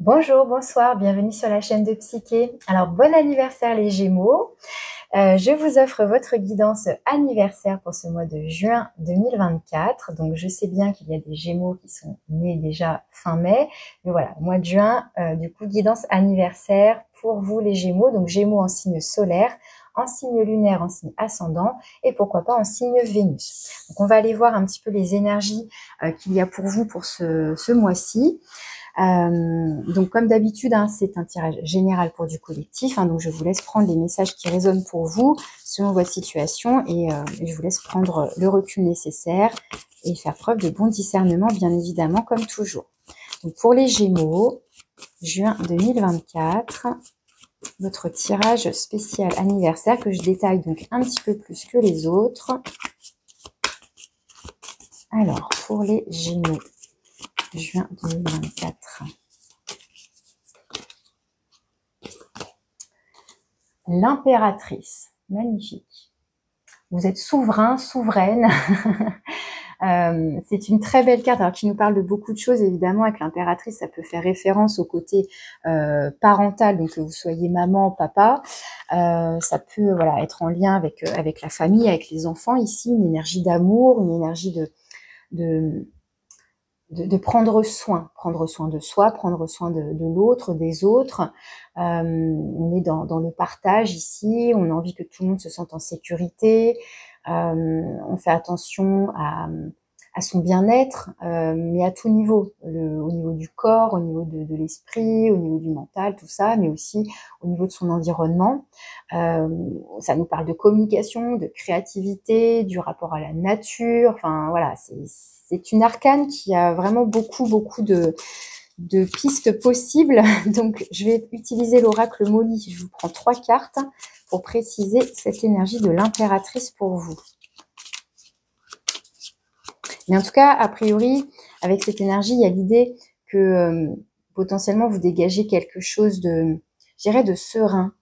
Bonjour, bonsoir, bienvenue sur la chaîne de Psyché. Alors, bon anniversaire les Gémeaux. Je vous offre votre guidance anniversaire pour ce mois de juin 2024. Donc, je sais bien qu'il y a des Gémeaux qui sont nés déjà fin mai. Mais voilà, mois de juin, du coup, guidance anniversaire pour vous les Gémeaux. Donc, Gémeaux en signe solaire, en signe lunaire, en signe ascendant et pourquoi pas en signe Vénus. Donc, on va aller voir un petit peu les énergies qu'il y a pour vous pour ce mois-ci. Donc comme d'habitude, c'est un tirage général pour du collectif, donc je vous laisse prendre les messages qui résonnent pour vous selon votre situation et je vous laisse prendre le recul nécessaire et faire preuve de bon discernement, bien évidemment, comme toujours. Donc pour les Gémeaux, juin 2024, votre tirage spécial anniversaire que je détaille donc un petit peu plus que les autres. Alors pour les Gémeaux, juin 2024. L'impératrice, magnifique. Vous êtes souverain, souveraine. C'est une très belle carte, alors qui nous parle de beaucoup de choses, évidemment. Avec l'impératrice, ça peut faire référence au côté parental, donc que vous soyez maman, papa. Ça peut être en lien avec la famille, avec les enfants ici, une énergie d'amour, une énergie de prendre soin de soi, prendre soin de l'autre, des autres. On est dans le partage ici, on a envie que tout le monde se sente en sécurité, on fait attention à son bien-être, mais à tout niveau, au niveau du corps, au niveau de l'esprit, au niveau du mental, tout ça, mais aussi au niveau de son environnement. Ça nous parle de communication, de créativité, du rapport à la nature, enfin voilà, c'est une arcane qui a vraiment beaucoup de pistes possibles. Donc, je vais utiliser l'oracle Molly. Je vous prends 3 cartes pour préciser cette énergie de l'impératrice pour vous. Mais en tout cas, a priori, avec cette énergie, il y a l'idée que potentiellement vous dégagez quelque chose de, je dirais, de serein,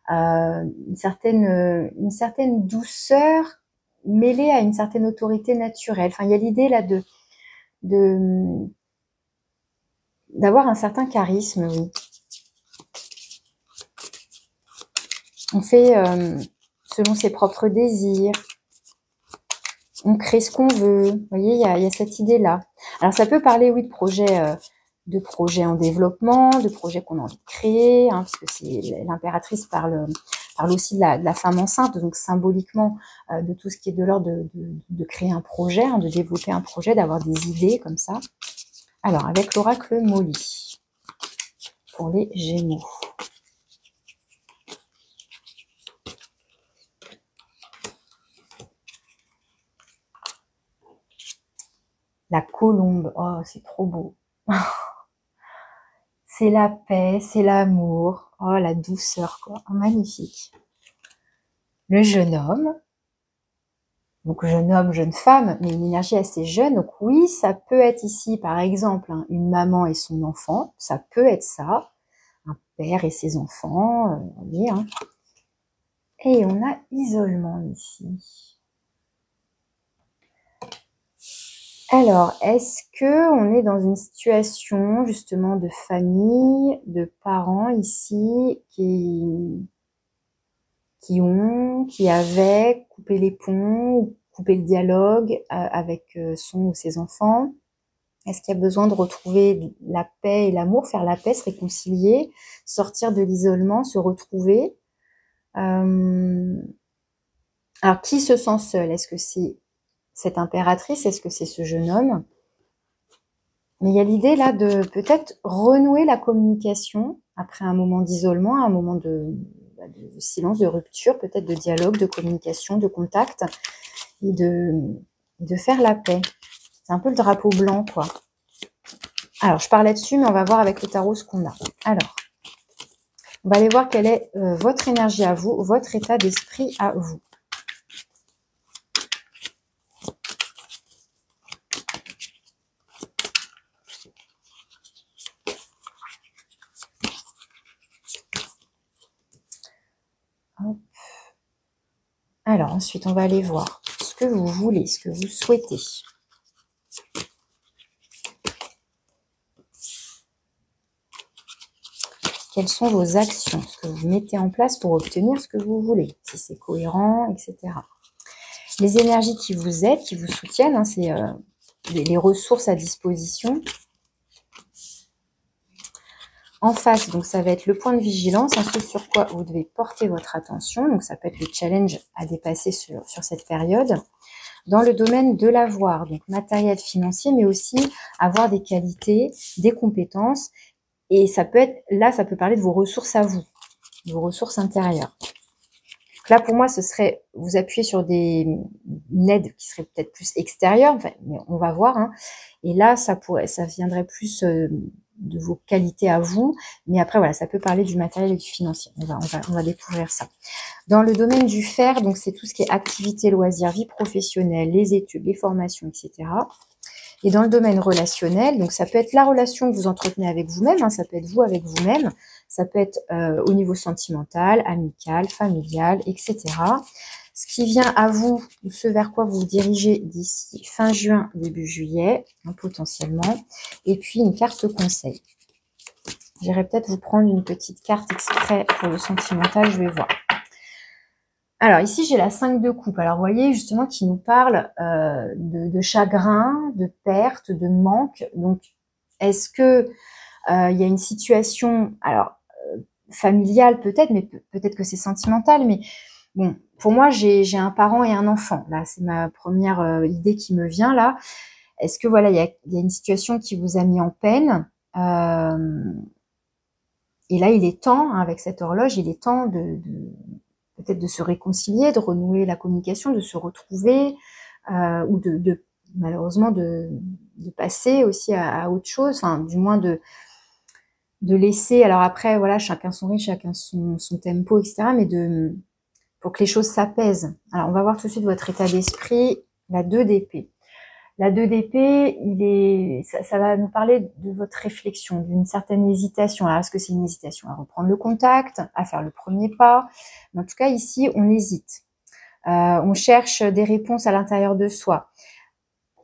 une certaine douceur mêlée à une certaine autorité naturelle. Enfin, il y a l'idée là d'avoir un certain charisme, oui. On fait selon ses propres désirs. On crée ce qu'on veut. Vous voyez, il y a cette idée-là. Alors, ça peut parler, oui, de projets en développement, de projets qu'on a envie de créer, parce que l'impératrice parle aussi de la femme enceinte, donc symboliquement de tout ce qui est de l'ordre de créer un projet, de développer un projet, d'avoir des idées comme ça. Alors, avec l'oracle Molly, pour les Gémeaux. La colombe, oh, c'est trop beau. C'est la paix, c'est l'amour, oh, la douceur, quoi. Oh, magnifique. Le jeune homme, donc jeune homme, jeune femme, mais une énergie assez jeune. Donc oui, ça peut être ici, par exemple, une maman et son enfant, ça peut être ça, un père et ses enfants, vous voyez. Et on a isolement ici. Alors, est-ce que on est dans une situation justement de famille, de parents ici qui avaient coupé les ponts, coupé le dialogue avec son ou ses enfants? Est-ce qu'il y a besoin de retrouver la paix et l'amour, faire la paix, se réconcilier, sortir de l'isolement, se retrouver? Alors, qui se sent seul? Est-ce que c'est cette impératrice? Est-ce que c'est ce jeune homme? Mais il y a l'idée là de peut-être renouer la communication après un moment d'isolement, un moment de silence, de rupture, peut-être de dialogue, de communication, de contact, et de faire la paix. C'est un peu le drapeau blanc, quoi. Alors, je parlais dessus, mais on va voir avec le tarot ce qu'on a. Alors, on va aller voir quelle est votre énergie à vous, votre état d'esprit à vous. Hop. Alors, ensuite, on va aller voir ce que vous voulez, ce que vous souhaitez. quelles sont vos actions, ce que vous mettez en place pour obtenir ce que vous voulez, si c'est cohérent, etc. Les énergies qui vous aident, qui vous soutiennent, hein, c'est les ressources à disposition. En face, donc ça va être le point de vigilance, hein, ce sur quoi vous devez porter votre attention. Donc ça peut être le challenge à dépasser sur cette période. Dans le domaine de l'avoir, donc matériel, financier, mais aussi avoir des qualités, des compétences. Et ça peut être, là, ça peut parler de vos ressources à vous, de vos ressources intérieures. Donc là, pour moi, ce serait vous appuyer sur une aide qui serait peut-être plus extérieure, enfin, mais on va voir. Hein. Et là, ça viendrait plus de vos qualités à vous. Mais après, voilà, ça peut parler du matériel et du financier. On va découvrir ça. Dans le domaine du faire, donc c'est tout ce qui est activité, loisirs, vie professionnelle, les études, les formations, etc. Et dans le domaine relationnel, donc ça peut être la relation que vous entretenez avec vous-même, hein, ça peut être vous avec vous-même, ça peut être au niveau sentimental, amical, familial, etc. Ce qui vient à vous, ou ce vers quoi vous vous dirigez d'ici fin juin, début juillet, hein, potentiellement, et puis une carte conseil. J'irai peut-être vous prendre une petite carte exprès pour le sentimental, je vais voir. Alors ici, j'ai la 5 de coupe. Alors vous voyez justement qui nous parle de chagrin, de perte, de manque. Donc est-ce que il y a une situation, alors familiale peut-être, mais peut-être que c'est sentimental, mais bon, pour moi j'ai un parent et un enfant. Là, c'est ma première idée qui me vient là. Est-ce que voilà, il y a une situation qui vous a mis en peine et là, il est temps, hein, avec cette horloge, il est temps peut-être de se réconcilier, de renouer la communication, de se retrouver, ou malheureusement de passer aussi à autre chose, enfin du moins de laisser, alors après voilà, chacun son rythme, chacun son tempo, etc. Mais pour que les choses s'apaisent. Alors on va voir tout de suite votre état d'esprit, la 2 d'épée. La 2 d'épée, ça va nous parler de votre réflexion, d'une certaine hésitation. Alors, est-ce que c'est une hésitation à reprendre le contact, à faire le premier pas? En tout cas, ici, on hésite. On cherche des réponses à l'intérieur de soi.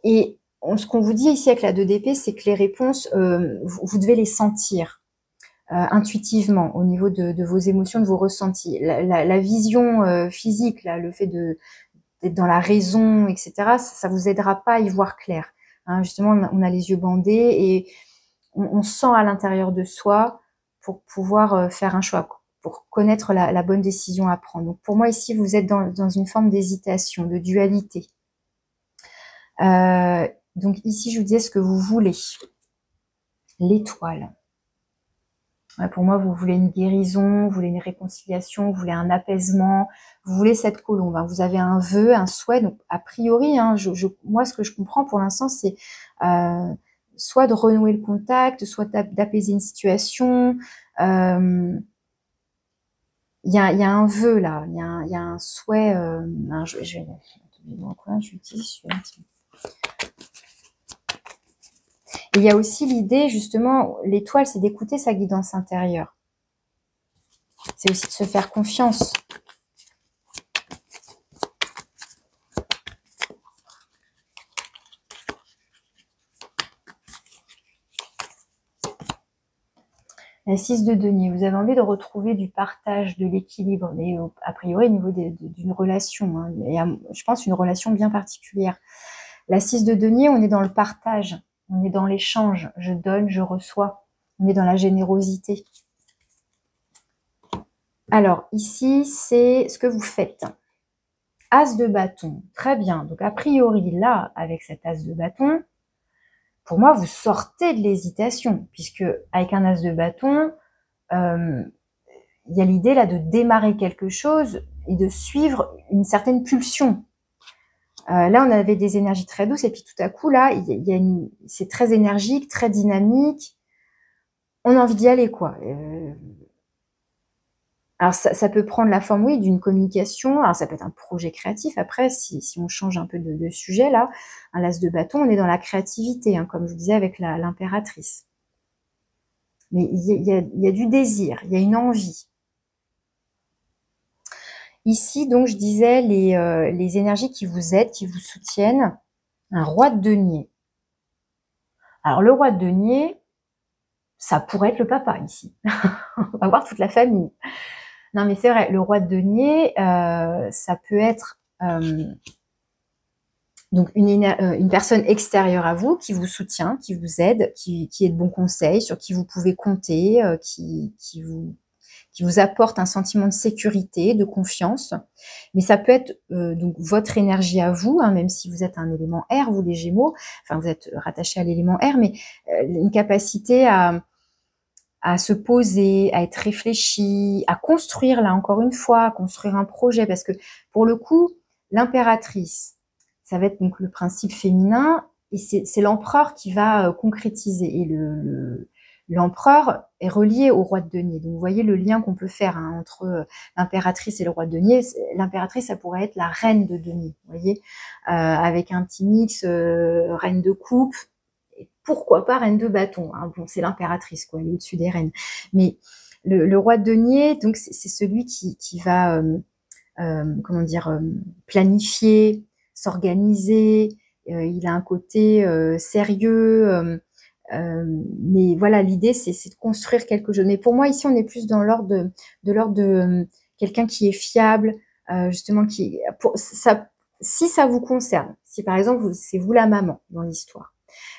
Et ce qu'on vous dit ici avec la 2 d'épée, c'est que les réponses, vous devez les sentir intuitivement au niveau de vos émotions, de vos ressentis. La vision physique, là, le fait d'être dans la raison, etc., ça vous aidera pas à y voir clair. Hein, justement, on a les yeux bandés et on sent à l'intérieur de soi pour pouvoir faire un choix, pour connaître la bonne décision à prendre. Donc pour moi ici, vous êtes dans une forme d'hésitation, de dualité. Donc ici, je vous disais ce que vous voulez. L'étoile. Pour moi, vous voulez une guérison, vous voulez une réconciliation, vous voulez un apaisement, vous voulez cette colombe. Hein. Vous avez un vœu, un souhait. Donc, a priori, hein, moi, ce que je comprends pour l'instant, c'est soit de renouer le contact, soit d'apaiser une situation. Il y a un vœu là, il y a un souhait. Je vais quoi j'utilise il y a aussi l'idée, justement, l'étoile, c'est d'écouter sa guidance intérieure. C'est aussi de se faire confiance. La 6 de denier, vous avez envie de retrouver du partage, de l'équilibre, mais a priori au niveau d'une relation, hein, et je pense une relation bien particulière. La 6 de denier, on est dans le partage, on est dans l'échange, je donne, je reçois, on est dans la générosité. Alors ici, c'est ce que vous faites. As de bâton, très bien, donc a priori là, avec cet as de bâton, pour moi, vous sortez de l'hésitation, puisque avec un as de bâton, il y a l'idée là de démarrer quelque chose et de suivre une certaine pulsion. Là, on avait des énergies très douces et puis tout à coup, là, c'est très énergique, très dynamique. On a envie d'y aller, quoi. Alors, ça peut prendre la forme, oui, d'une communication. Alors, ça peut être un projet créatif. Après, si on change un peu de sujet, là, un as de bâton, on est dans la créativité, hein, comme je vous disais avec l'impératrice. Mais il y a du désir, il y a une envie. Ici, donc, je disais les énergies qui vous aident, qui vous soutiennent. Un roi de denier. Alors, le roi de denier, ça pourrait être le papa ici. On va voir toute la famille. Non, mais c'est vrai, le roi de denier, ça peut être donc une personne extérieure à vous qui vous soutient, qui vous aide, qui est de bons conseils, sur qui vous pouvez compter, qui vous apporte un sentiment de sécurité, de confiance. Mais ça peut être donc votre énergie à vous, hein, même si vous êtes un élément air, vous les Gémeaux, enfin vous êtes rattaché à l'élément air, mais une capacité à se poser, à être réfléchi, à construire, là encore une fois, à construire un projet, parce que pour le coup, l'impératrice, ça va être donc le principe féminin, et c'est l'empereur qui va concrétiser, et l'empereur est relié au roi de denier. Donc vous voyez le lien qu'on peut faire hein, entre l'impératrice et le roi de denier. L'impératrice, ça pourrait être la reine de denier, vous voyez, avec un petit mix reine de coupe, et pourquoi pas reine de bâton, hein. Bon, c'est l'impératrice, quoi, elle est au-dessus des reines. Mais le roi de denier, donc c'est celui qui va, comment dire, planifier, s'organiser. Il a un côté sérieux, mais voilà, l'idée c'est de construire quelque chose. Mais pour moi ici, on est plus dans l'ordre de quelqu'un qui est fiable, justement ça, si ça vous concerne, si par exemple c'est vous la maman dans l'histoire.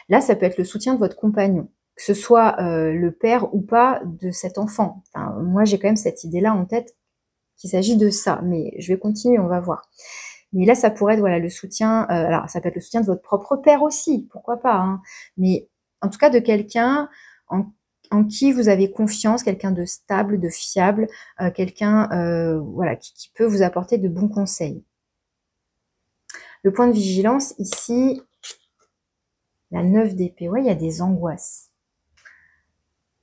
Là, ça peut être le soutien de votre compagnon, que ce soit le père ou pas de cet enfant. Enfin, moi, j'ai quand même cette idée-là en tête qu'il s'agit de ça, mais je vais continuer, on va voir. Mais là, ça pourrait être voilà le soutien. Alors, ça peut être le soutien de votre propre père aussi, pourquoi pas. Hein, mais en tout cas, de quelqu'un en qui vous avez confiance, quelqu'un de stable, de fiable, quelqu'un voilà qui peut vous apporter de bons conseils. Le point de vigilance ici. La 9 d'épée, ouais, il y a des angoisses.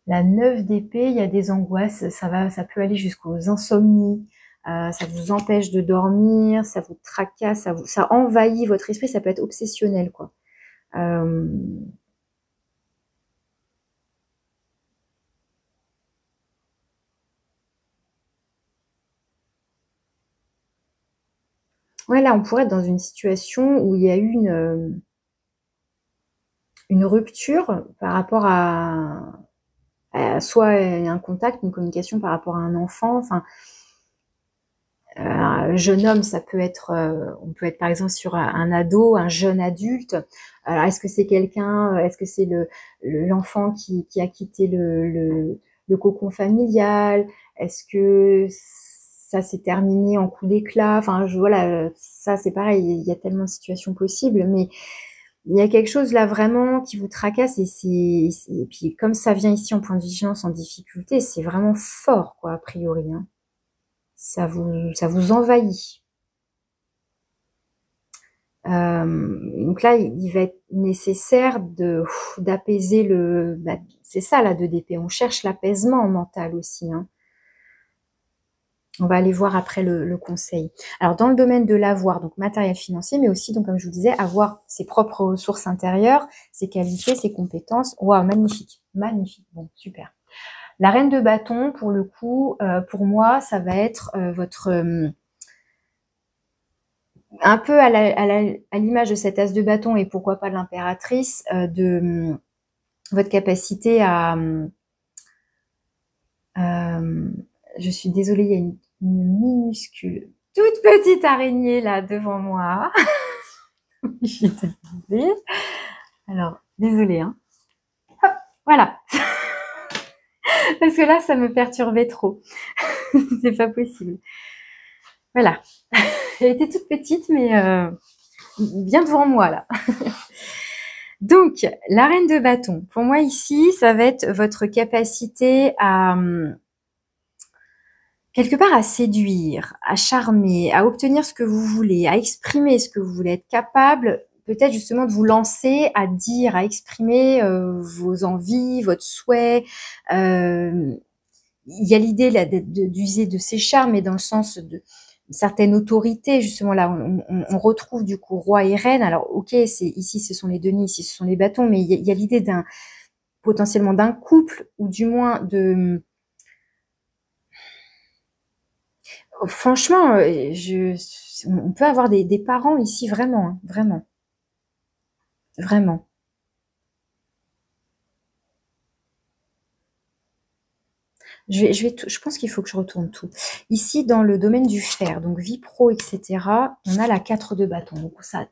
La 9 d'épée, il y a des angoisses, ça peut aller jusqu'aux insomnies, ça vous empêche de dormir, ça vous tracasse, ça envahit votre esprit, ça peut être obsessionnel, quoi. Ouais, là, on pourrait être dans une situation où il y a eu une rupture par rapport à soit un contact, une communication par rapport à un enfant, enfin, un jeune homme, ça peut être, on peut être par exemple sur un ado, un jeune adulte. Alors, est-ce que c'est quelqu'un, est-ce que c'est l'enfant qui a quitté le cocon familial? Est-ce que ça s'est terminé en coup d'éclat? Enfin, voilà, ça c'est pareil, il y a tellement de situations possibles, mais il y a quelque chose là vraiment qui vous tracasse et puis comme ça vient ici en point de vigilance, en difficulté, c'est vraiment fort, quoi, a priori, hein. Ça vous envahit. Donc là, il va être nécessaire d'apaiser c'est ça la 2 d'épée. On cherche l'apaisement mental aussi. Hein. On va aller voir après le conseil. Alors dans le domaine de l'avoir, donc matériel financier, mais aussi donc comme je vous disais, avoir ses propres ressources intérieures, ses qualités, ses compétences. Waouh, magnifique, magnifique. Bon, super. La reine de bâton, pour le coup, pour moi, ça va être votre un peu à l'image de cette as de bâton et pourquoi pas de l'impératrice, de votre capacité à... je suis désolée, il y a une minuscule, toute petite araignée là devant moi. Je suis désolée. Alors, désolée. Hein. Hop, voilà. Parce que là, ça me perturbait trop. C'est pas possible. Voilà. Elle était toute petite, mais bien devant moi là. Donc, la reine de bâton, pour moi ici, ça va être votre capacité à, quelque part, à séduire, à charmer, à obtenir ce que vous voulez, à exprimer ce que vous voulez, être capable peut-être justement de vous lancer à dire, à exprimer vos envies, votre souhait. Il y a l'idée d'user de ces charmes, mais dans le sens de certaine autorité, justement là, on retrouve du coup roi et reine. Alors ok, ici ce sont les deniers, ici ce sont les bâtons, mais il y a l'idée potentiellement d'un couple, ou du moins franchement, on peut avoir des parents ici vraiment, hein, vraiment, vraiment. Je pense qu'il faut que je retourne tout. Ici, dans le domaine du fer, donc vie pro, etc., on a la 4 de bâton. Donc ça,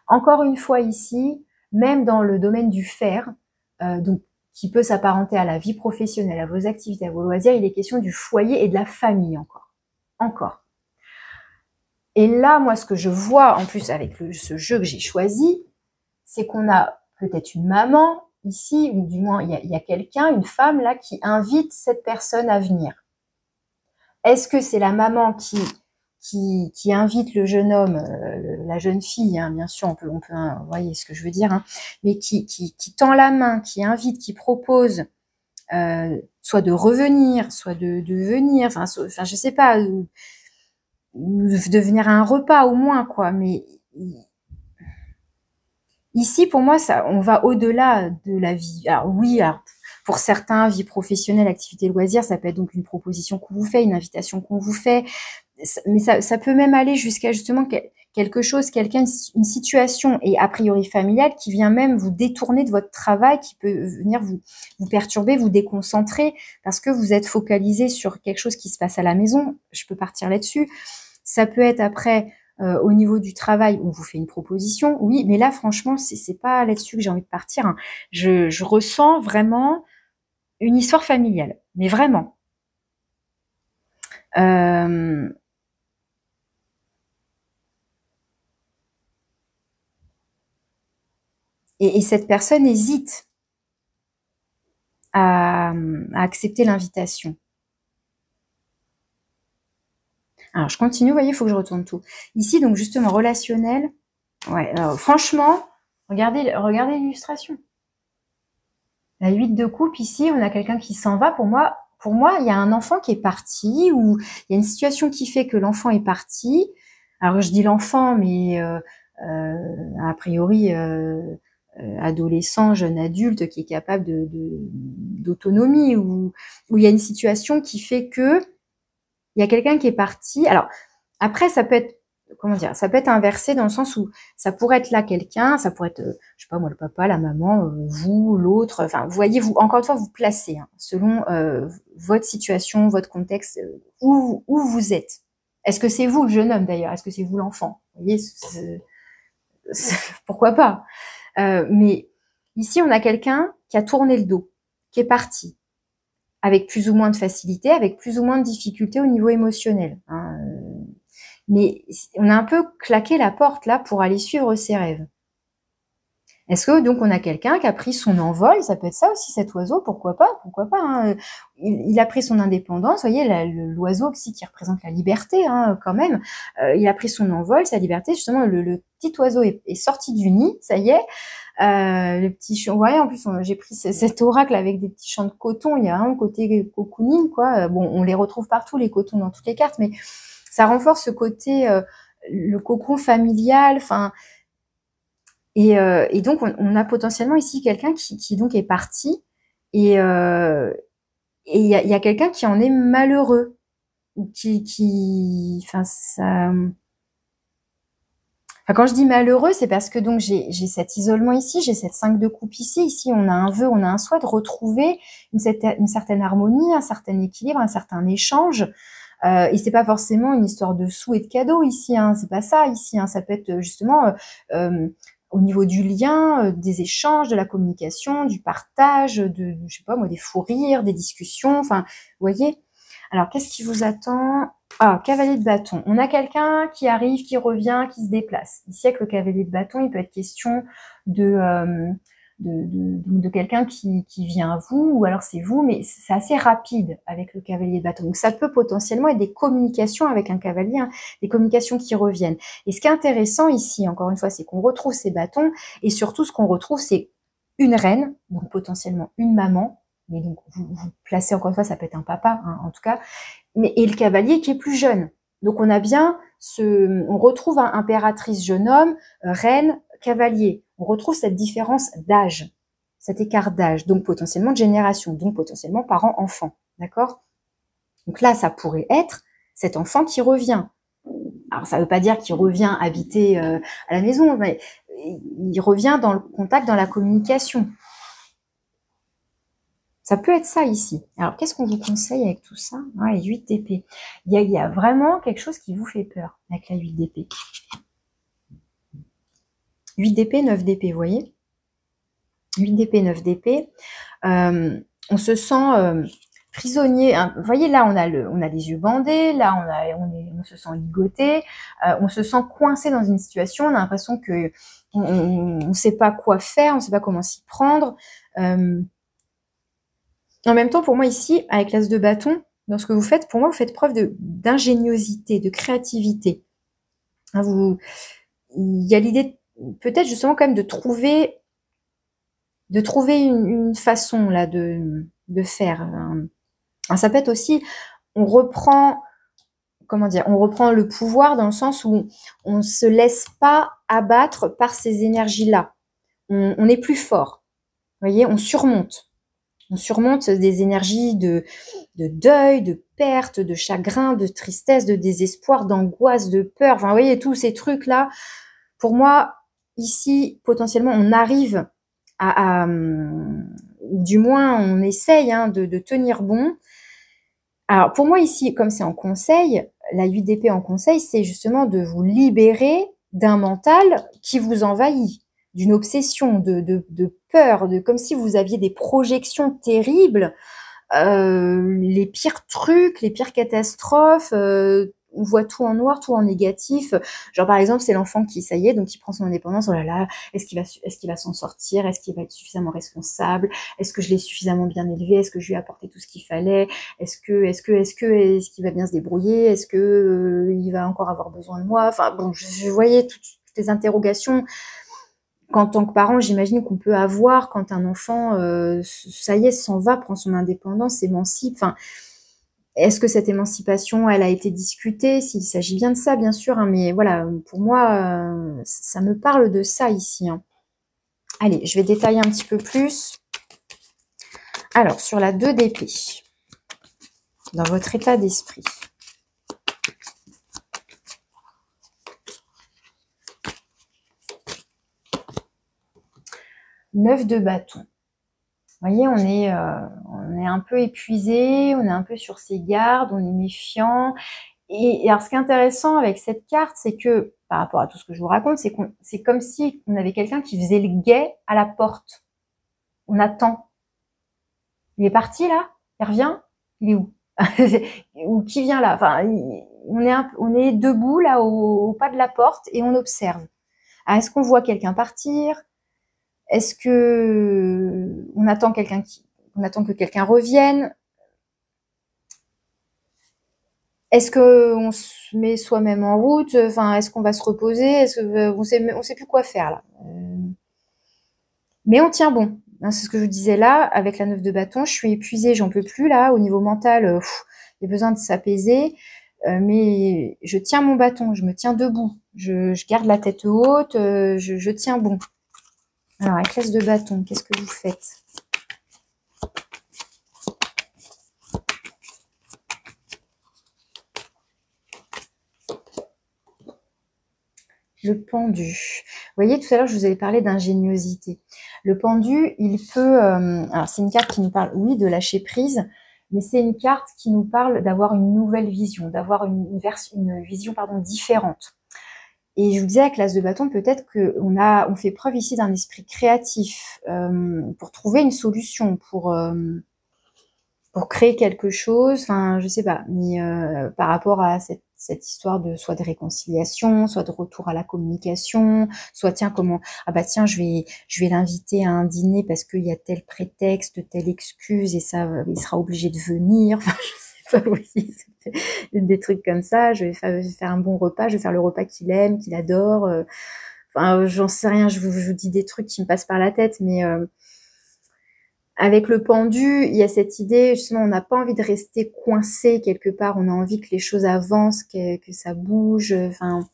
encore une fois ici, même dans le domaine du fer, donc qui peut s'apparenter à la vie professionnelle, à vos activités, à vos loisirs, il est question du foyer et de la famille encore. Encore. Et là, moi, ce que je vois, en plus, avec ce jeu que j'ai choisi, c'est qu'on a peut-être une maman ici, ou du moins, il y a quelqu'un, une femme, là, qui invite cette personne à venir. Est-ce que c'est la maman qui invite le jeune homme, la jeune fille, hein, bien sûr, on peut, vous voyez ce que je veux dire, hein, mais qui tend la main, qui invite, qui propose, soit de revenir, soit de venir, enfin, je sais pas, de venir à un repas au moins, quoi. Mais ici, pour moi, ça, on va au-delà de la vie. Alors oui, alors, pour certains, vie professionnelle, activité loisir, ça peut être donc une proposition qu'on vous fait, une invitation qu'on vous fait, mais ça peut même aller jusqu'à justement quelque chose, quelqu'un, une situation, et a priori familiale, qui vient même vous détourner de votre travail, qui peut venir vous perturber, vous déconcentrer, parce que vous êtes focalisé sur quelque chose qui se passe à la maison. Je peux partir là-dessus. Ça peut être après, au niveau du travail, on vous fait une proposition, oui, mais là, franchement, c'est pas là-dessus que j'ai envie de partir, hein. Je ressens vraiment une histoire familiale, mais vraiment. Et cette personne hésite à accepter l'invitation. Alors, je continue, vous voyez, il faut que je retourne tout. Ici, donc, justement, relationnel. Ouais, franchement, regardez l'illustration. La 8 de coupe, ici, on a quelqu'un qui s'en va. Pour moi, il y a un enfant qui est parti, ou il y a une situation qui fait que l'enfant est parti. Alors, je dis l'enfant, mais a priori, adolescent, jeune adulte, qui est capable d'autonomie, ou il y a une situation qui fait que il y a quelqu'un qui est parti. Alors, après, ça peut être, comment dire, ça peut être inversé dans le sens où ça pourrait être là quelqu'un, ça pourrait être, je sais pas moi, le papa, la maman, vous, l'autre, enfin, vous voyez, vous, encore une fois, vous placez, hein, selon votre situation, votre contexte, où vous êtes. Est-ce que c'est vous le jeune homme d'ailleurs? Est-ce que c'est vous l'enfant? Vous voyez, pourquoi pas? Mais ici, on a quelqu'un qui a tourné le dos, qui est parti, avec plus ou moins de facilité, avec plus ou moins de difficulté au niveau émotionnel, hein. Mais on a un peu claqué la porte là pour aller suivre ses rêves. Est-ce que donc on a quelqu'un qui a pris son envol? Ça peut être ça aussi, cet oiseau, pourquoi pas, hein. Il a pris son indépendance, vous voyez, l'oiseau aussi qui représente la liberté, hein, quand même. Il a pris son envol, sa liberté, justement, le petit oiseau est sorti du nid, ça y est. Le petit chant, vous voyez, en plus, j'ai pris cet oracle avec des petits champs de coton, il y a un côté cocooning, quoi. Bon, on les retrouve partout, les cotons, dans toutes les cartes, mais ça renforce ce côté, le cocon familial, enfin, et donc on a potentiellement ici quelqu'un qui donc est parti, et il y a quelqu'un qui en est malheureux, ou enfin, ça, enfin, quand je dis malheureux, c'est parce que donc j'ai cet isolement ici, j'ai cette 5 de coupe ici. Ici, on a un vœu, on a un souhait de retrouver une certaine harmonie, un certain équilibre, un certain échange. Et c'est pas forcément une histoire de sous et de cadeaux ici, hein. C'est pas ça ici, hein. Ça peut être justement au niveau du lien, des échanges, de la communication, du partage, je sais pas moi, des fous rires, des discussions. Enfin, vous voyez. Alors, qu'est-ce qui vous attend? Ah, cavalier de bâton. On a quelqu'un qui arrive, qui revient, qui se déplace. Ici, avec le cavalier de bâton, il peut être question de quelqu'un qui vient à vous, ou alors c'est vous, mais c'est assez rapide avec le cavalier de bâton. Donc, ça peut potentiellement être des communications avec un cavalier, hein, des communications qui reviennent. Et ce qui est intéressant ici, encore une fois, c'est qu'on retrouve ces bâtons, et surtout, ce qu'on retrouve, c'est une reine, donc potentiellement une maman, mais donc vous placez, encore une fois, ça peut être un papa, hein, en tout cas, et le cavalier qui est plus jeune. Donc on a bien on retrouve un impératrice jeune homme, reine, cavalier. On retrouve cette différence d'âge, cet écart d'âge, donc potentiellement de génération, donc potentiellement parent-enfant, d'accord? Donc là, ça pourrait être cet enfant qui revient. Alors ça ne veut pas dire qu'il revient habiter à la maison, mais il revient dans le contact, dans la communication. Ça peut être ça ici. Alors, qu'est-ce qu'on vous conseille avec tout ça? Ouais, 8 d'épée. Il y a vraiment quelque chose qui vous fait peur avec la 8 d'épée. 8 d'épée, 9 d'épée, vous voyez? 8 d'épée, 9 d'épée. On se sent prisonnier. Hein. Vous voyez, là, on a les yeux bandés. Là, on se sent ligoté. On se sent coincé dans une situation. On a l'impression que on ne sait pas quoi faire. On ne sait pas comment s'y prendre. En même temps, pour moi, ici, avec l'as de bâton, dans ce que vous faites, pour moi, vous faites preuve d'ingéniosité, de créativité. Hein, il y a l'idée, peut-être justement, quand même, de trouver une façon, là, de faire. Alors, ça peut être aussi, on reprend, comment dire, on reprend le pouvoir dans le sens où on ne se laisse pas abattre par ces énergies-là. On est plus fort. Vous voyez, on surmonte. On surmonte des énergies de deuil, de perte, de chagrin, de tristesse, de désespoir, d'angoisse, de peur. Enfin, vous voyez, tous ces trucs-là. Pour moi, ici, potentiellement, on arrive du moins, on essaye de tenir bon. Alors, pour moi, ici, comme c'est en conseil, la 8 d'épée en conseil, c'est justement de vous libérer d'un mental qui vous envahit, d'une obsession, de peur, comme si vous aviez des projections terribles, les pires trucs, les pires catastrophes, on voit tout en noir, tout en négatif. Genre par exemple, c'est l'enfant qui, ça y est, donc il prend son indépendance. Oh là là, est-ce qu'il va s'en sortir? Est-ce qu'il va être suffisamment responsable? Est-ce que je l'ai suffisamment bien élevé? Est-ce que je lui ai apporté tout ce qu'il fallait? Est-ce qu'il va bien se débrouiller? Est-ce que il va encore avoir besoin de moi? Enfin bon, je voyais toutes les interrogations qu'en tant que parent, j'imagine qu'on peut avoir quand un enfant, ça y est, s'en va, prend son indépendance, s'émancipe. Enfin, est-ce que cette émancipation, elle a été discutée? S'il s'agit bien de ça, bien sûr, hein, mais voilà, pour moi, ça me parle de ça ici. Hein. Allez, je vais détailler un petit peu plus. Alors, sur la 2 d'épée, dans votre état d'esprit. Neuf de bâton. Vous voyez, on est un peu épuisé, on est un peu sur ses gardes, on est méfiant. Et alors, ce qui est intéressant avec cette carte, c'est que, par rapport à tout ce que je vous raconte, c'est comme si on avait quelqu'un qui faisait le guet à la porte. On attend. Il est parti là? Il revient? Il est où? Ou qui vient là? Enfin, on est debout là au pas de la porte et on observe. Ah, est-ce qu'on voit quelqu'un partir? Est-ce que on attend que quelqu'un revienne? Est-ce qu'on se met soi-même en route? Enfin, est-ce qu'on va se reposer? On sait plus quoi faire là. Mais on tient bon. Hein, c'est ce que je vous disais là, avec la 9 de bâton. Je suis épuisée, j'en peux plus là. Au niveau mental, il y a besoin de s'apaiser. Mais je tiens mon bâton, je me tiens debout. Je garde la tête haute, je tiens bon. Alors, avec l'as de bâton, qu'est-ce que vous faites? Le pendu. Vous voyez, tout à l'heure, je vous avais parlé d'ingéniosité. Le pendu, il peut... alors, c'est une carte qui nous parle, oui, de lâcher prise, mais c'est une carte qui nous parle d'avoir une nouvelle vision, d'avoir une vision différente. Et je vous disais, avec l'as de bâton, peut-être qu'on fait preuve ici d'un esprit créatif pour trouver une solution, pour créer quelque chose, enfin, je sais pas, mais par rapport à cette histoire soit de réconciliation, soit de retour à la communication, soit tiens, ah bah tiens, je vais l'inviter à un dîner parce qu'il y a tel prétexte, telle excuse, et ça, il sera obligé de venir, enfin, je sais pas, oui, des trucs comme ça, je vais faire un bon repas, je vais faire le repas qu'il aime, qu'il adore, enfin, j'en sais rien, je vous dis des trucs qui me passent par la tête, mais avec le pendu, il y a cette idée, justement, on n'a pas envie de rester coincé quelque part, on a envie que les choses avancent, que ça bouge, enfin,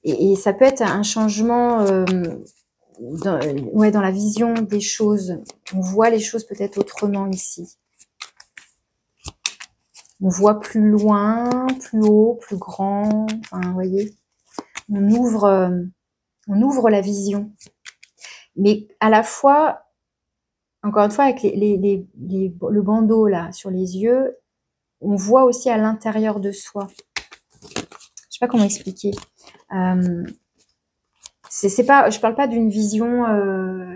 et ça peut être un changement dans la vision des choses. On voit les choses peut-être autrement ici. On voit plus loin, plus haut, plus grand, enfin, vous voyez, on ouvre la vision. Mais à la fois, encore une fois, avec le bandeau là sur les yeux, on voit aussi à l'intérieur de soi. Je sais pas comment expliquer. Je parle pas d'une vision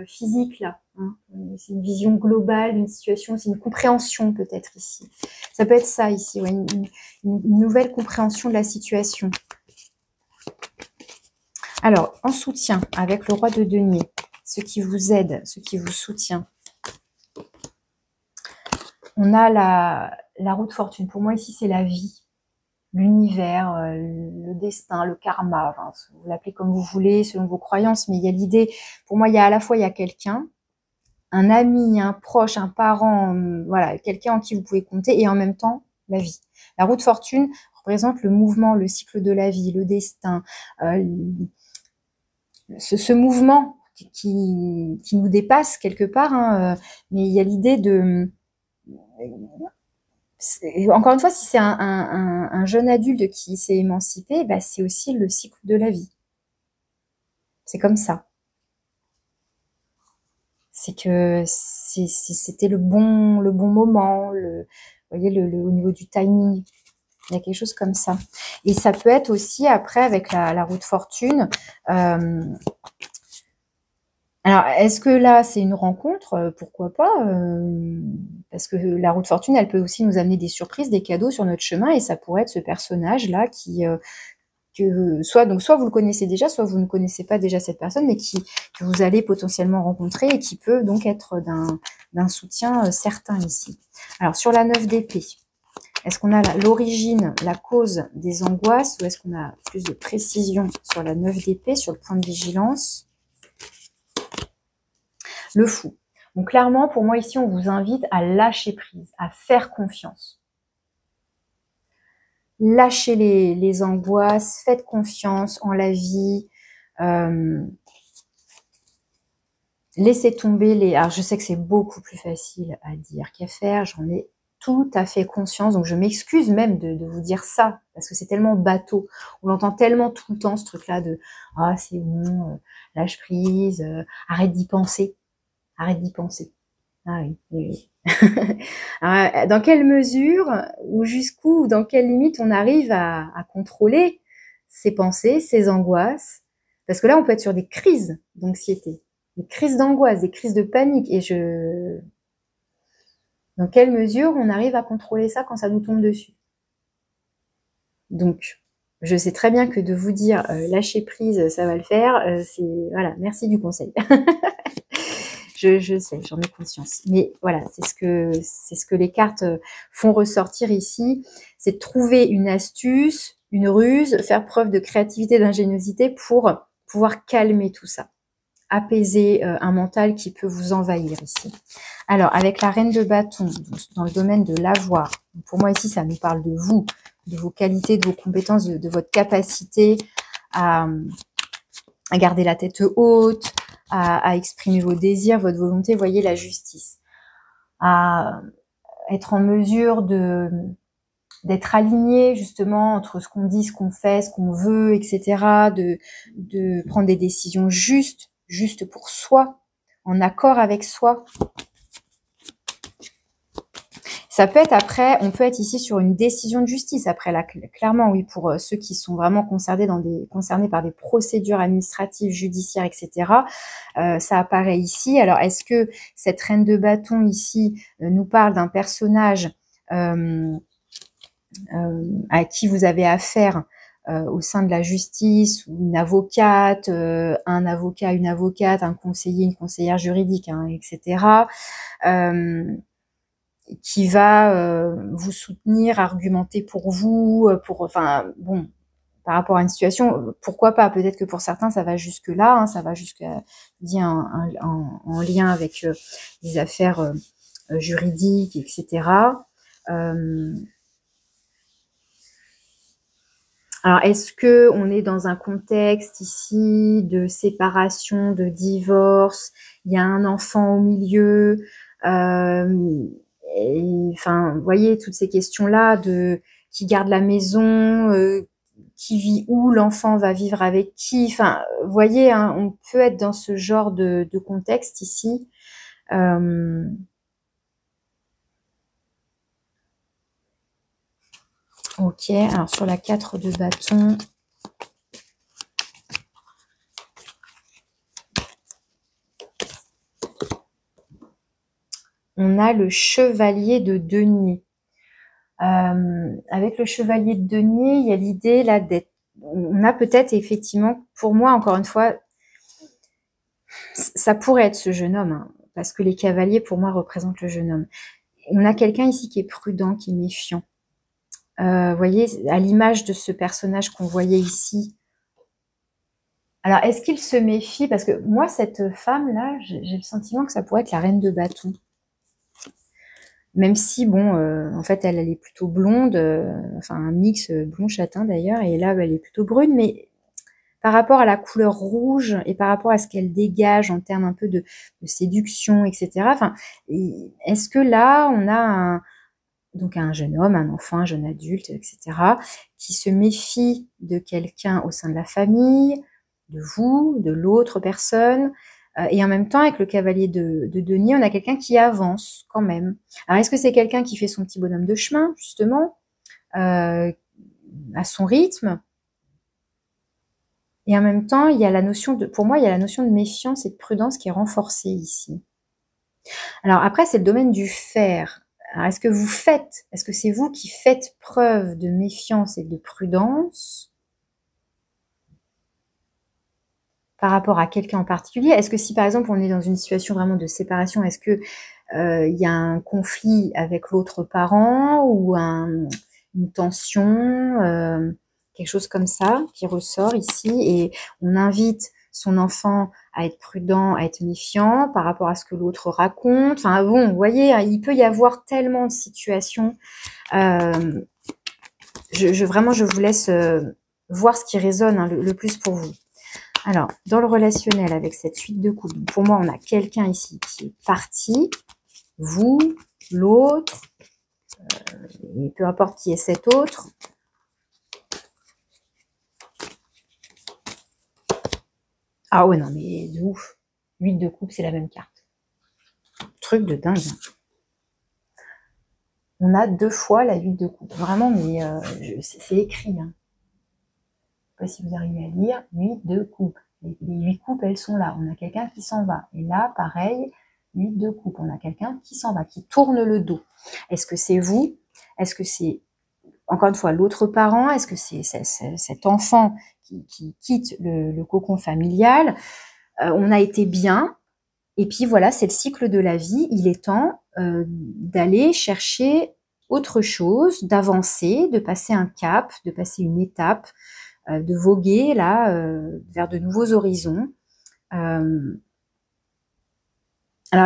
physique là. Hein. C'est une vision globale d'une situation, c'est une compréhension peut-être ici. Ça peut être ça ici, ouais, une nouvelle compréhension de la situation. Alors, en soutien avec le roi de denier, ce qui vous aide, ce qui vous soutient. On a la roue de fortune. Pour moi, ici, c'est la vie, l'univers, le destin, le karma. Enfin, vous l'appelez comme vous voulez, selon vos croyances. Mais il y a l'idée, pour moi, à la fois, il y a quelqu'un, un ami, un proche, un parent, voilà, quelqu'un en qui vous pouvez compter, et en même temps, la vie. La roue de fortune représente le mouvement, le cycle de la vie, le destin, ce mouvement qui nous dépasse quelque part, hein, mais il y a l'idée de... Encore une fois, si c'est un jeune adulte qui s'est émancipé, bah, c'est aussi le cycle de la vie. C'est comme ça. C'est que c'était le bon moment, vous voyez, au niveau du timing. Il y a quelque chose comme ça. Et ça peut être aussi, après, avec la roue de fortune, alors, est-ce que là, c'est une rencontre? Pourquoi pas? Parce que la roue de fortune, elle peut aussi nous amener des surprises, des cadeaux sur notre chemin, et ça pourrait être ce personnage-là soit vous le connaissez déjà, soit vous ne connaissez pas déjà cette personne, mais que vous allez potentiellement rencontrer et qui peut donc être d'un soutien certain ici. Alors, sur la 9 d'épée, est-ce qu'on a l'origine, la cause des angoisses, ou est-ce qu'on a plus de précision sur la 9 d'épée, sur le point de vigilance? Le fou. Donc clairement, pour moi ici, on vous invite à lâcher prise, à faire confiance. Lâchez les angoisses, faites confiance en la vie. Laissez tomber les... Alors je sais que c'est beaucoup plus facile à dire qu'à faire, j'en ai tout à fait conscience, donc je m'excuse même de vous dire ça, parce que c'est tellement bateau. On l'entend tellement tout le temps, ce truc-là de « Ah, c'est bon, lâche prise, arrête d'y penser ». Arrête d'y penser. Ah oui, oui, oui. Alors, dans quelle mesure, ou jusqu'où, ou dans quelle limite on arrive à contrôler ses pensées, ses angoisses? Parce que là, on peut être sur des crises d'anxiété, des crises d'angoisse, des crises de panique. Et dans quelle mesure on arrive à contrôler ça quand ça nous tombe dessus? Donc, je sais très bien que de vous dire lâcher prise, ça va le faire, voilà, merci du conseil. Je sais, j'en ai conscience. Mais voilà, c'est ce que les cartes font ressortir ici. C'est de trouver une astuce, une ruse, faire preuve de créativité, d'ingéniosité pour pouvoir calmer tout ça. Apaiser un mental qui peut vous envahir ici. Alors, avec la reine de bâton, dans le domaine de l'avoir, pour moi ici, ça nous parle de vous, de vos qualités, de vos compétences, de votre capacité à garder la tête haute, à exprimer vos désirs, votre volonté, voyez la justice, à être en mesure d'être aligné justement entre ce qu'on dit, ce qu'on fait, ce qu'on veut, etc., de prendre des décisions justes pour soi, en accord avec soi. Ça peut être après, on peut être ici sur une décision de justice. Après, là, clairement, oui, pour ceux qui sont vraiment concernés par des procédures administratives, judiciaires, etc., ça apparaît ici. Alors, est-ce que cette reine de bâton ici nous parle d'un personnage à qui vous avez affaire au sein de la justice, ou une avocate, un avocat, une avocate, un conseiller, une conseillère juridique, hein, etc., qui va vous soutenir, argumenter pour vous, enfin bon, par rapport à une situation, pourquoi pas, peut-être que pour certains ça va jusque là, hein, ça va jusqu'à en lien avec des affaires juridiques, etc. Alors, est-ce que on est dans un contexte ici de séparation, de divorce, il y a un enfant au milieu, enfin, vous voyez, toutes ces questions-là de qui garde la maison, qui vit où, l'enfant va vivre avec qui, enfin, vous voyez, hein, on peut être dans ce genre de contexte ici. Ok, alors sur la 4 de bâton, on a le chevalier de denier. Avec le chevalier de denier, il y a l'idée là d'être... On a peut-être effectivement, pour moi, encore une fois, ça pourrait être ce jeune homme, hein, parce que les cavaliers, pour moi, représentent le jeune homme. On a quelqu'un ici qui est prudent, qui est méfiant. Vous voyez, à l'image de ce personnage qu'on voyait ici. Alors, est-ce qu'il se méfie? Parce que moi, cette femme-là, j'ai le sentiment que ça pourrait être la reine de bâton. Même si, bon, en fait, elle est plutôt blonde, enfin un mix blond-châtain d'ailleurs, et là, elle est plutôt brune, mais par rapport à la couleur rouge et par rapport à ce qu'elle dégage en termes un peu de séduction, etc. Enfin, est-ce que là, on a donc un jeune homme, un enfant, un jeune adulte, etc., qui se méfie de quelqu'un au sein de la famille, de vous, de l'autre personne, et en même temps, avec le cavalier de denier, on a quelqu'un qui avance quand même. Alors, est-ce que c'est quelqu'un qui fait son petit bonhomme de chemin, justement, à son rythme? Et en même temps, il y a la notion de, pour moi, il y a la notion de méfiance et de prudence qui est renforcée ici. Alors après, c'est le domaine du faire. Alors, est-ce que c'est vous qui faites preuve de méfiance et de prudence par rapport à quelqu'un en particulier? Est-ce que si par exemple on est dans une situation vraiment de séparation, est-ce que il y a un conflit avec l'autre parent ou une tension, quelque chose comme ça qui ressort ici, et on invite son enfant à être prudent, à être méfiant par rapport à ce que l'autre raconte. Enfin bon, vous voyez, il peut y avoir tellement de situations. Vraiment, je vous laisse voir ce qui résonne, hein, le plus pour vous. Alors, dans le relationnel avec cette suite de couple, pour moi, on a quelqu'un ici qui est parti, vous, l'autre, et peu importe qui est cet autre. Ah ouais, non, mais de ouf. 8 de coupe, c'est la même carte. Truc de dingue. On a 2 fois la 8 de coupe. Vraiment, mais c'est écrit. Hein. Je ne sais pas si vous arrivez à lire. 8 de coupe. Les 8 coupes, elles sont là. On a quelqu'un qui s'en va. Et là, pareil, 8 de coupe. On a quelqu'un qui s'en va, qui tourne le dos. Est-ce que c'est vous? Est-ce que c'est, encore une fois, l'autre parent? Est-ce que c'est cet enfant qui quitte le cocon familial? On a été bien, et puis voilà, c'est le cycle de la vie. Il est temps d'aller chercher autre chose, d'avancer, de passer un cap, de passer une étape, de voguer là vers de nouveaux horizons. Alors,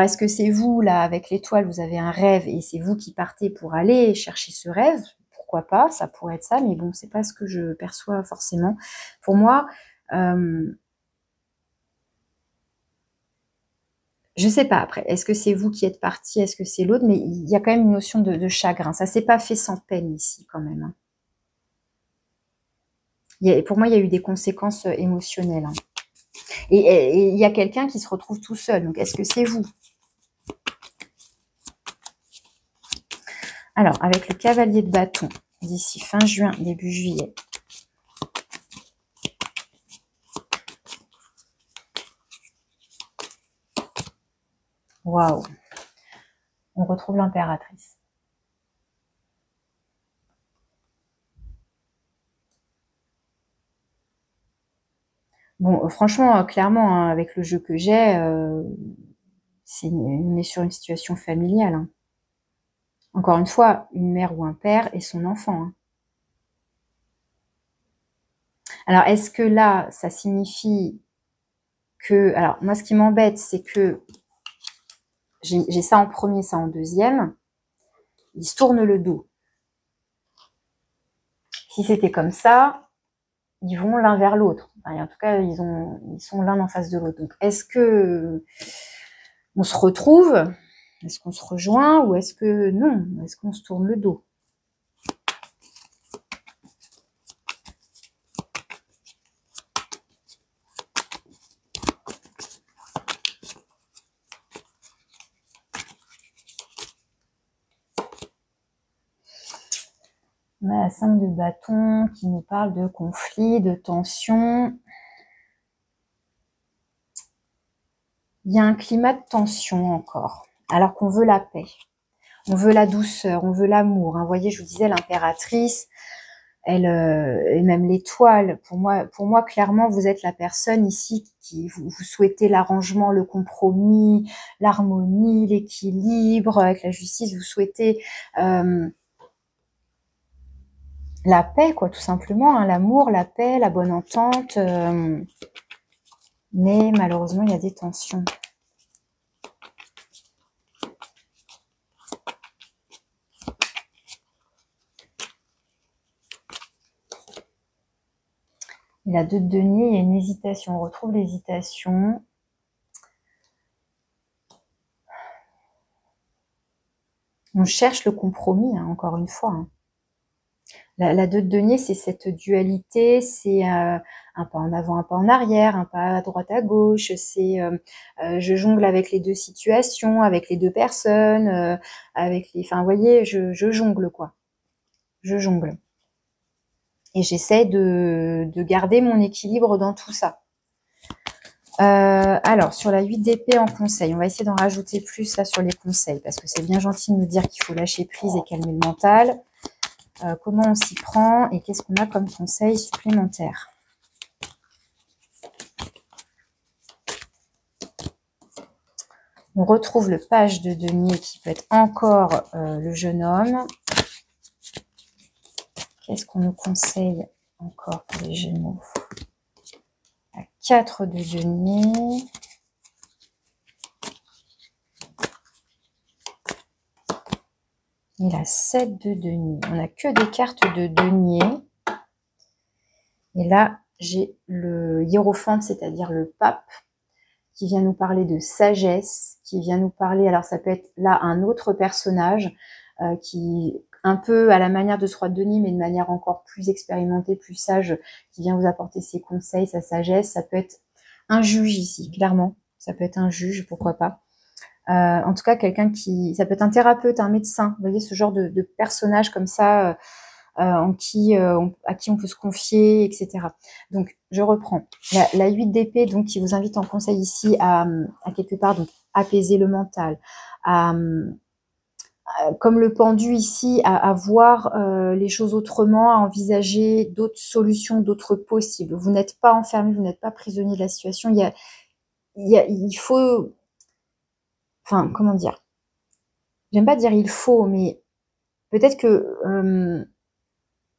est-ce que c'est vous, là, avec l'étoile, vous avez un rêve et c'est vous qui partez pour aller chercher ce rêve? Pourquoi pas? Ça pourrait être ça, mais bon, c'est pas ce que je perçois forcément. Pour moi, je sais pas après. Est-ce que c'est vous qui êtes parti? Est-ce que c'est l'autre? Mais il y a quand même une notion de chagrin. Ça s'est pas fait sans peine ici, quand même. Hein. Pour moi, il y a eu des conséquences émotionnelles. Hein. Et il y a quelqu'un qui se retrouve tout seul. Donc, est-ce que c'est vous? Alors, avec le cavalier de bâton, d'ici fin juin, début juillet. Waouh! On retrouve l'impératrice. Bon, franchement, clairement, hein, avec le jeu que j'ai, on est sur une situation familiale. Hein. Encore une fois, une mère ou un père et son enfant. Hein. Alors, est-ce que là, ça signifie que... Alors, moi, ce qui m'embête, c'est que j'ai ça en premier, ça en deuxième. Ils se tournent le dos. Si c'était comme ça, ils vont l'un vers l'autre. Enfin, en tout cas, ils sont l'un en face de l'autre. Donc, est-ce que on se retrouve? Est-ce qu'on se rejoint? Ou est-ce que non? Est-ce qu'on se tourne le dos? On a la 5 de bâton qui nous parle de conflit, de tension. Il y a un climat de tension encore, alors qu'on veut la paix. On veut la douceur, on veut l'amour. Vous voyez, je vous disais, l'impératrice, elle, et même l'étoile, pour moi, clairement, vous êtes la personne ici qui vous souhaitez l'arrangement, le compromis, l'harmonie, l'équilibre avec la justice. Vous souhaitez la paix, quoi, tout simplement, hein, l'amour, la paix, la bonne entente. Mais malheureusement, il y a des tensions. Et la 2 de denier, il y a une hésitation. On retrouve l'hésitation. On cherche le compromis, hein, encore une fois. Hein. La 2 de denier, c'est cette dualité, c'est un pas en avant, un pas en arrière, un pas à droite, à gauche. C'est je jongle avec les deux situations, avec les deux personnes, avec les. Enfin, vous voyez, je jongle, quoi. Je jongle. Et j'essaie de garder mon équilibre dans tout ça. Alors, sur la 8 d'épée en conseil, on va essayer d'en rajouter plus là sur les conseils, parce que c'est bien gentil de nous dire qu'il faut lâcher prise et calmer le mental. Comment on s'y prend et qu'est-ce qu'on a comme conseil supplémentaire? On retrouve le page de denier qui peut être encore le jeune homme. Qu'est-ce qu'on nous conseille encore pour les Gémeaux? La 4 de denier. Et la 7 de denier. On n'a que des cartes de denier. Et là, j'ai le hiérophante, c'est-à-dire le pape, qui vient nous parler de sagesse, qui vient nous parler, alors ça peut être là un autre personnage qui, un peu à la manière de ce roi de denier, mais de manière encore plus expérimentée, plus sage, qui vient vous apporter ses conseils, sa sagesse. Ça peut être un juge ici, clairement. Ça peut être un juge, pourquoi pas. En tout cas, quelqu'un qui... Ça peut être un thérapeute, un médecin. Vous voyez, ce genre de personnage comme ça, à qui on peut se confier, etc. Donc, je reprends. La 8 d'épée, donc, qui vous invite en conseil ici à quelque part donc, apaiser le mental, comme le pendu ici, à voir les choses autrement, à envisager d'autres solutions, d'autres possibles. Vous n'êtes pas enfermé, vous n'êtes pas prisonnier de la situation. Il faut... Enfin, comment dire? J'aime pas dire il faut, mais peut-être que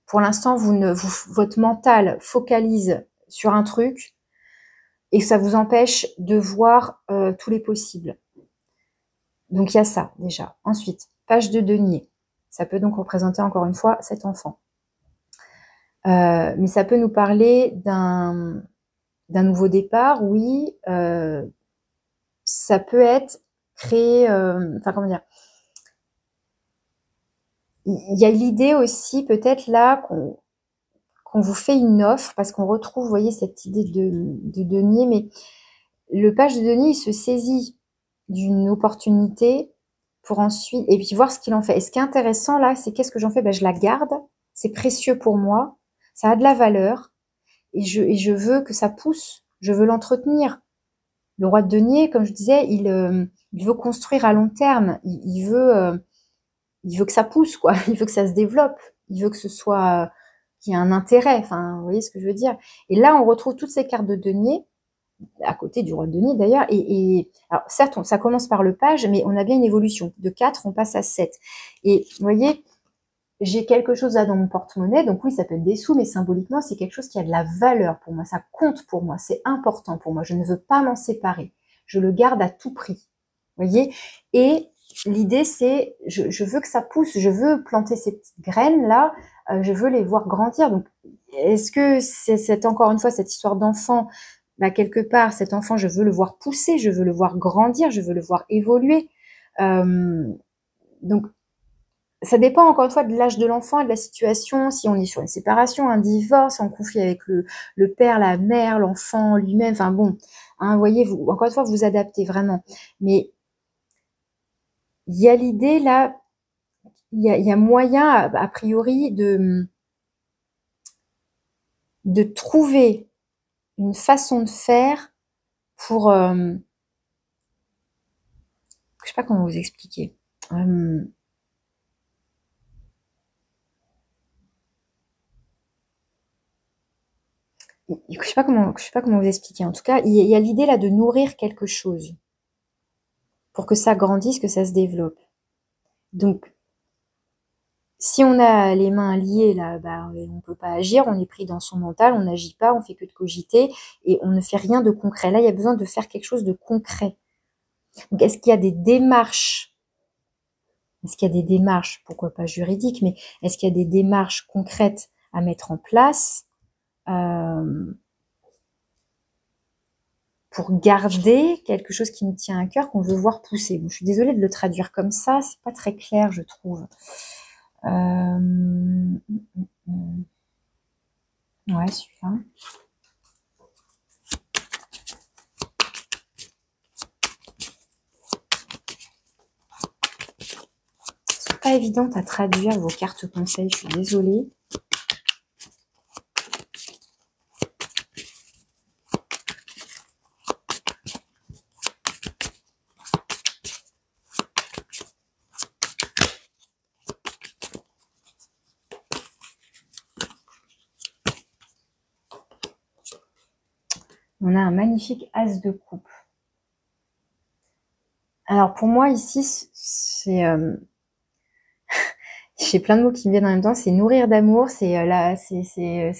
pour l'instant, votre mental focalise sur un truc et ça vous empêche de voir tous les possibles. Donc, il y a ça, déjà. Ensuite, page de denier. Ça peut donc représenter, encore une fois, cet enfant. Mais ça peut nous parler d'un nouveau départ, oui. Ça peut être créé... Enfin, comment dire? Il y a l'idée aussi, peut-être là, qu'on vous fait une offre, parce qu'on retrouve, vous voyez, cette idée de denier, mais le page de denier, il se saisit d'une opportunité pour ensuite, et puis voir ce qu'il en fait. Et ce qui est intéressant là, c'est qu'est-ce que j'en fais? Ben, je la garde, c'est précieux pour moi, ça a de la valeur, et je veux que ça pousse, je veux l'entretenir. Le roi de denier, comme je disais, il veut construire à long terme, il veut que ça pousse, quoi. Il veut que ça se développe. Il veut que ce soit, qu'il y ait un intérêt. Enfin, vous voyez ce que je veux dire. Et là, on retrouve toutes ces cartes de denier, à côté du roi de denier d'ailleurs. Et alors, certes, ça commence par le page, mais on a bien une évolution. De 4, on passe à 7. Et vous voyez, j'ai quelque chose là dans mon porte-monnaie. Donc oui, ça peut être des sous, mais symboliquement, c'est quelque chose qui a de la valeur pour moi. Ça compte pour moi. C'est important pour moi. Je ne veux pas m'en séparer. Je le garde à tout prix. Vous voyez? Et l'idée, c'est, je veux que ça pousse, je veux planter ces petites graines-là, je veux les voir grandir. Donc, est-ce que c'est encore une fois cette histoire d'enfant, bah, quelque part, cet enfant, je veux le voir pousser, je veux le voir grandir, je veux le voir évoluer. Donc, ça dépend encore une fois de l'âge de l'enfant et de la situation, si on est sur une séparation, un divorce, en conflit avec le père, la mère, l'enfant lui-même, enfin bon, hein, voyez, vous, encore une fois, vous adaptez vraiment. Mais il y a l'idée là, y a moyen, a priori, de trouver une façon de faire pour... je sais pas comment vous expliquer. Je sais pas comment vous expliquer. En tout cas, il y a l'idée là de nourrir quelque chose pour que ça grandisse, que ça se développe. Donc, si on a les mains liées là, bah, on peut pas agir, on est pris dans son mental, on n'agit pas, on fait que de cogiter et on ne fait rien de concret. Là, il y a besoin de faire quelque chose de concret. Donc, est-ce qu'il y a des démarches? Est-ce qu'il y a des démarches, pourquoi pas juridiques, mais est-ce qu'il y a des démarches concrètes à mettre en place pour garder quelque chose qui nous tient à cœur, qu'on veut voir pousser? Bon, je suis désolée de le traduire comme ça, c'est pas très clair, je trouve. Ouais, celui-là. C'est pas évident à traduire vos cartes conseils, je suis désolée. On a un magnifique as de coupe. Alors pour moi ici, c'est... j'ai plein de mots qui me viennent en même temps. C'est nourrir d'amour, c'est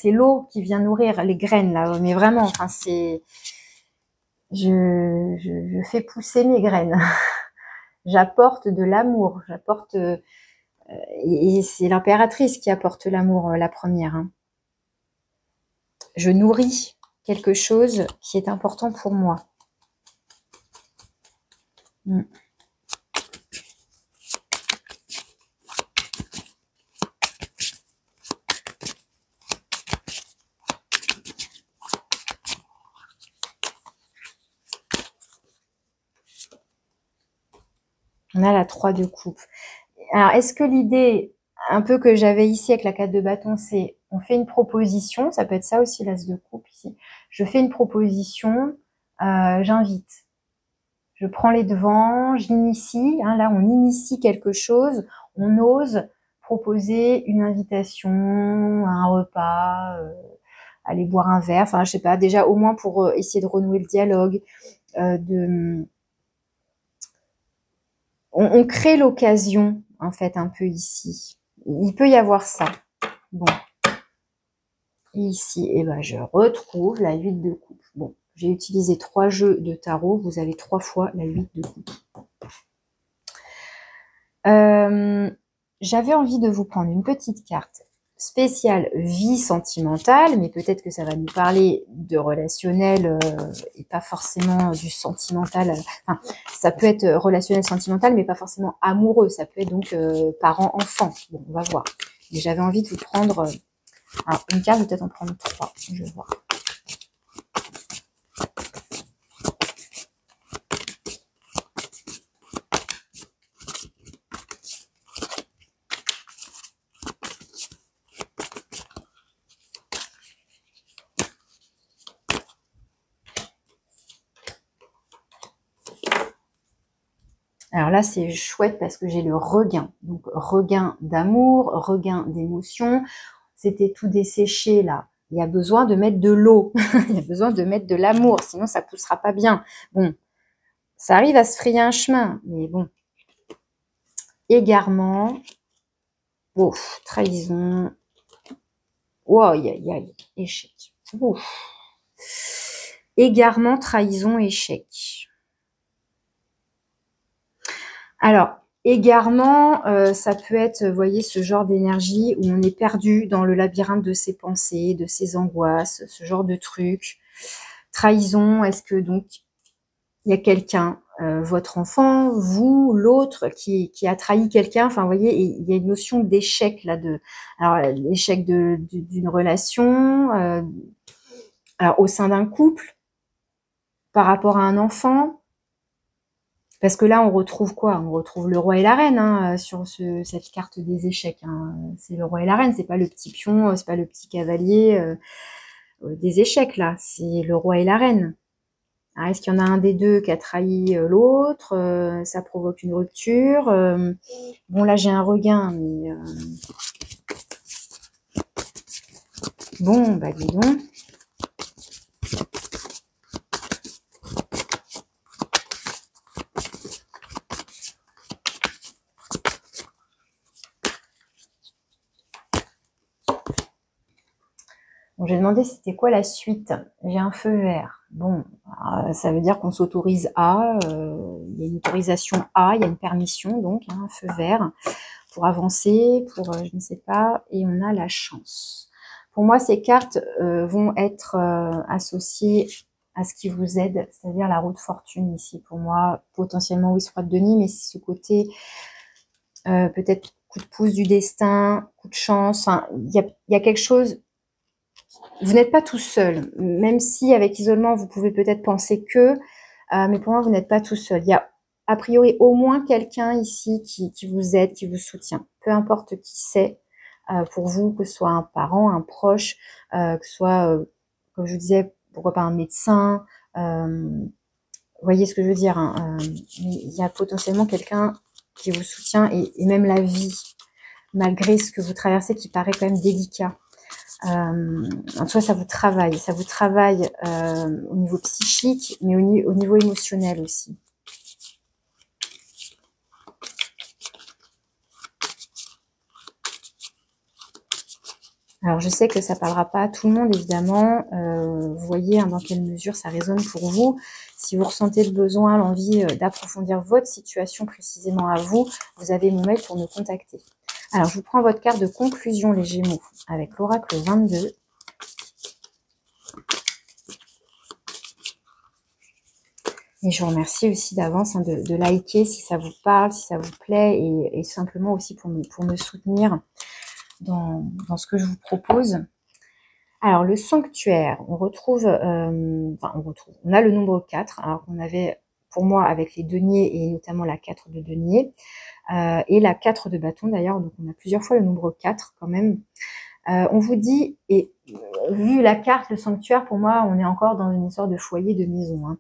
l'eau qui vient nourrir les graines là. Mais vraiment, enfin c'est... Je fais pousser mes graines. J'apporte de l'amour. J'apporte... et c'est l'impératrice qui apporte l'amour, la première. Hein. Je nourris quelque chose qui est important pour moi. On a la 3 de coupe. Alors, est-ce que l'idée, un peu que j'avais ici avec la 4 de bâton, c'est on fait une proposition, ça peut être ça aussi l'as de coupe ici. Je fais une proposition, j'invite. Je prends les devants, j'initie, hein, là on initie quelque chose, on ose proposer une invitation, un repas, aller boire un verre, enfin je sais pas, déjà au moins pour essayer de renouer le dialogue, on crée l'occasion, en fait, un peu ici. Il peut y avoir ça. Bon. Et ici, eh ben, je retrouve la 8 de coupe. Bon, j'ai utilisé 3 jeux de tarot. Vous avez 3 fois la 8 de coupe. J'avais envie de vous prendre une petite carte spéciale vie sentimentale, mais peut-être que ça va nous parler de relationnel et pas forcément du sentimental. Enfin, ça peut être relationnel sentimental, mais pas forcément amoureux. Ça peut être donc parent-enfant. Bon, on va voir. Mais j'avais envie de vous prendre alors, une carte, je vais peut-être en prendre 3. Je vais voir. Alors là, c'est chouette parce que j'ai le regain. Donc, regain d'amour, regain d'émotion. C'était tout desséché là. Il y a besoin de mettre de l'eau. Il y a besoin de mettre de l'amour. Sinon, ça poussera pas bien. Bon, ça arrive à se frayer un chemin. Mais bon. Égarement. Ouf, trahison. Oh, aïe, aïe, aïe. Échec. Ouf. Égarement, trahison, échec. Alors, égarement, ça peut être, vous voyez, ce genre d'énergie où on est perdu dans le labyrinthe de ses pensées, de ses angoisses, ce genre de truc. Trahison, est-ce que donc il y a quelqu'un, votre enfant, vous, l'autre, qui a trahi quelqu'un? Enfin, vous voyez, il y a une notion d'échec là, alors l'échec d'une relation, alors au sein d'un couple, par rapport à un enfant. Parce que là, on retrouve quoi? On retrouve le roi et la reine hein, sur cette carte des échecs. Hein. C'est le roi et la reine, c'est pas le petit pion, c'est pas le petit cavalier des échecs là. C'est le roi et la reine. Est-ce qu'il y en a un des deux qui a trahi l'autre? Ça provoque une rupture. Bon, là, j'ai un regain, mais... Bon, bah dis donc. Donc, j'ai demandé c'était quoi la suite. J'ai un feu vert. Bon, ça veut dire qu'on s'autorise à, il y a une autorisation à, il y a une permission, donc hein, un feu vert pour avancer, pour je ne sais pas, et on a la chance. Pour moi, ces cartes vont être associées à ce qui vous aide, c'est-à-dire la roue de fortune ici. Pour moi, potentiellement, oui, roi de denier, mais c'est ce côté peut-être coup de pouce du destin, coup de chance. Enfin, il y a quelque chose. Vous n'êtes pas tout seul, même si avec isolement, vous pouvez peut-être penser que, mais pour moi, vous n'êtes pas tout seul. Il y a a priori au moins quelqu'un ici qui vous aide, qui vous soutient. Peu importe qui c'est pour vous, que ce soit un parent, un proche, que ce soit, comme je vous disais, pourquoi pas un médecin. Vous voyez ce que je veux dire hein, il y a potentiellement quelqu'un qui vous soutient et même la vie, malgré ce que vous traversez qui paraît quand même délicat. En soi, ça vous travaille au niveau psychique, mais au niveau émotionnel aussi. Alors, je sais que ça parlera pas à tout le monde, évidemment. Vous voyez hein, dans quelle mesure ça résonne pour vous. Si vous ressentez le besoin, l'envie d'approfondir votre situation précisément à vous, vous avez mon mail pour me contacter. Alors, je vous prends votre carte de conclusion, les Gémeaux, avec l'oracle 22. Et je vous remercie aussi d'avance hein, de liker si ça vous parle, si ça vous plaît, et simplement aussi pour me soutenir dans ce que je vous propose. Alors, le sanctuaire, on a le nombre 4, alors qu'on avait, pour moi, avec les deniers, et notamment la 4 de denier, et la 4 de bâton d'ailleurs, donc on a plusieurs fois le nombre 4 quand même. On vous dit, et vu la carte, le sanctuaire, pour moi, on est encore dans une histoire de foyer, de maison, hein.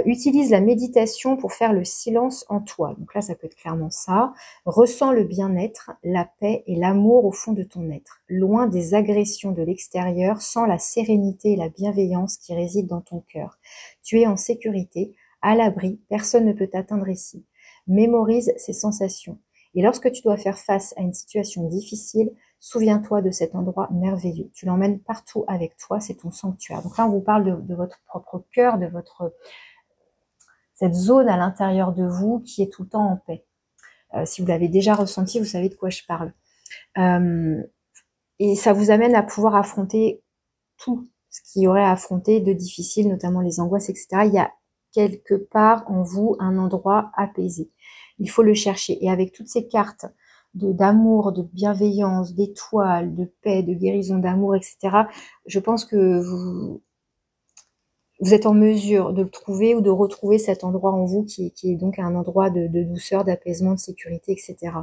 Utilise la méditation pour faire le silence en toi. Donc là, ça peut être clairement ça. Ressens le bien-être, la paix et l'amour au fond de ton être. Loin des agressions de l'extérieur, sens la sérénité et la bienveillance qui résident dans ton cœur. Tu es en sécurité, à l'abri, personne ne peut t'atteindre ici. Mémorise ces sensations. Et lorsque tu dois faire face à une situation difficile, souviens-toi de cet endroit merveilleux. Tu l'emmènes partout avec toi, c'est ton sanctuaire. Donc là, on vous parle de votre propre cœur, de cette zone à l'intérieur de vous qui est tout le temps en paix. Si vous l'avez déjà ressenti, vous savez de quoi je parle. Et ça vous amène à pouvoir affronter tout ce qu'il y aurait à affronter de difficile, notamment les angoisses, etc. Il y a quelque part en vous un endroit apaisé. Il faut le chercher. Et avec toutes ces cartes d'amour, de bienveillance, d'étoiles, de paix, de guérison, d'amour, etc., je pense que vous êtes en mesure de le trouver ou de retrouver cet endroit en vous qui est donc un endroit de douceur, d'apaisement, de sécurité, etc.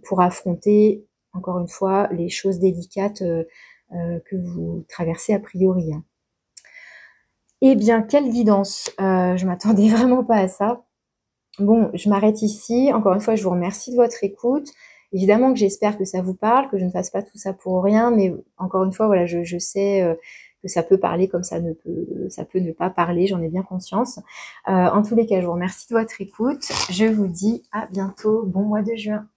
Pour affronter, encore une fois, les choses délicates que vous traversez a priori. Eh bien, quelle guidance, je m'attendais vraiment pas à ça. Bon, je m'arrête ici. Encore une fois, je vous remercie de votre écoute. Évidemment que j'espère que ça vous parle, que je ne fasse pas tout ça pour rien, mais encore une fois, voilà, je sais que ça peut parler comme ça peut ne pas parler, j'en ai bien conscience. En tous les cas, je vous remercie de votre écoute. Je vous dis à bientôt, bon mois de juin.